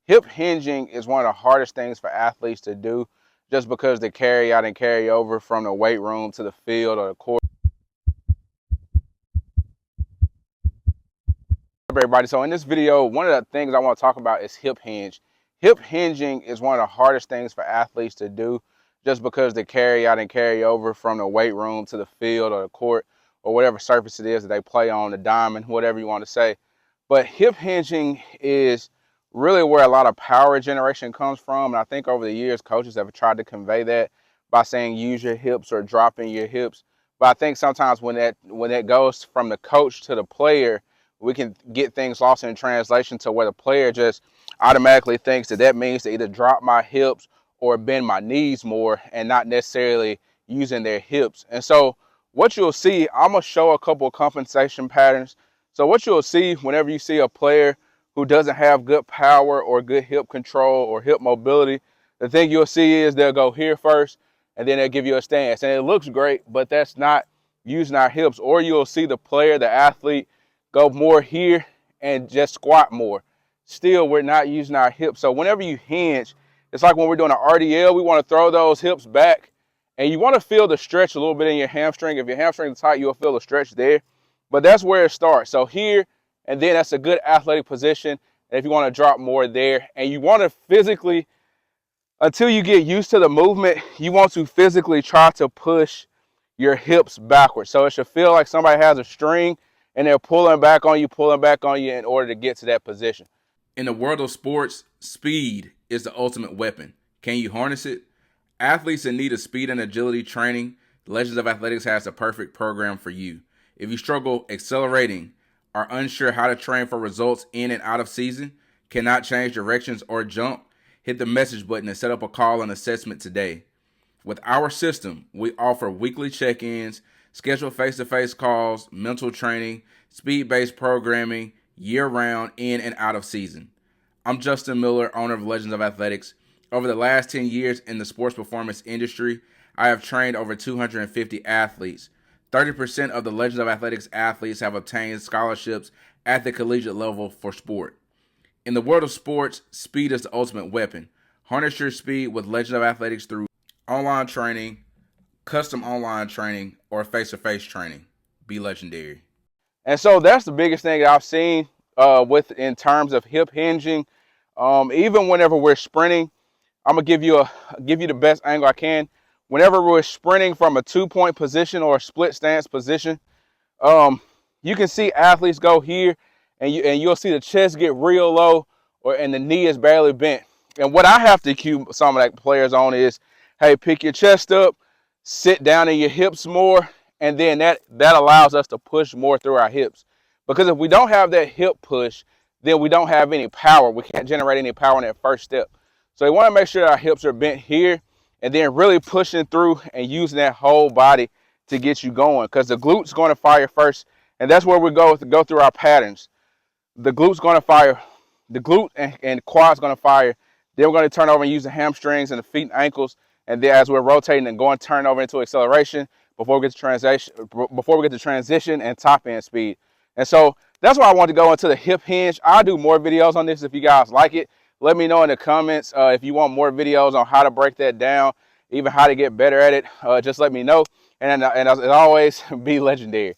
Hip hinging is one of the hardest things for athletes to do just because they carry out and carry over from the weight room to the field or the court. Everybody, so in this video, one of the things I want to talk about is hip hinge. Hip hinging is one of the hardest things for athletes to do just because they carry out and carry over from the weight room to the field or the court or whatever surface it is that they play on, the diamond, whatever you want to say. But hip hinging is really where a lot of power generation comes from. And I think over the years, coaches have tried to convey that by saying use your hips or dropping your hips. But I think sometimes when that goes from the coach to the player, we can get things lost in translation to where the player just automatically thinks that means to either drop my hips or bend my knees more and not necessarily using their hips. And so what you'll see, I'm going to show a couple of compensation patterns. So what you'll see whenever you see a player who doesn't have good power or good hip control or hip mobility, the thing you'll see is they'll go here first and then they'll give you a stance. And it looks great, but that's not using our hips. Or you'll see the player, the athlete, go more here and just squat more. Still, we're not using our hips. So whenever you hinge, it's like when we're doing an RDL, we want to throw those hips back and you want to feel the stretch a little bit in your hamstring. If your hamstring is tight, you'll feel the stretch there. But that's where it starts. So here, and then that's a good athletic position. And if you want to drop more there, and you want to physically, until you get used to the movement, you want to physically try to push your hips backwards. So it should feel like somebody has a string and they're pulling back on you in order to get to that position. In the world of sports, speed is the ultimate weapon. Can you harness it? Athletes in need of speed and agility training, Legends of Athletics has the perfect program for you. If you struggle accelerating, are unsure how to train for results in and out of season, cannot change directions or jump, hit the message button and set up a call and assessment today. With our system, we offer weekly check-ins, schedule face-to-face calls, mental training, speed-based programming, year-round, in and out of season. I'm Justin Miller, owner of Legends of Athletics. Over the last 10 years in the sports performance industry, I have trained over 250 athletes. 30% of the Legends of Athletics athletes have obtained scholarships at the collegiate level for sport. In the world of sports, speed is the ultimate weapon. Harness your speed with Legends of Athletics through online training, custom online training, or face-to-face training. Be legendary. And so that's the biggest thing that I've seen in terms of hip hinging. Even whenever we're sprinting, I'm gonna give you the best angle I can. Whenever we're sprinting from a 2-point position or a split stance position, you can see athletes go here, and you'll see the chest get real low, and the knee is barely bent. And what I have to cue some of the players on is, hey, pick your chest up, sit down in your hips more, and then that allows us to push more through our hips. Because if we don't have that hip push, then we don't have any power. We can't generate any power in that first step. So we want to make sure our hips are bent here, and then really pushing through and using that whole body to get you going. Because the glute's going to fire first, and that's where we go through our patterns. The glute's going to fire. The glute and quad's going to fire. Then we're going to turn over and use the hamstrings and the feet and ankles. And then as we're rotating and going, turn over into acceleration before we get to transition and top end speed. And so that's why I want to go into the hip hinge. I'll do more videos on this if you guys like it. Let me know in the comments if you want more videos on how to break that down, even how to get better at it. Just let me know. And as always, be legendary.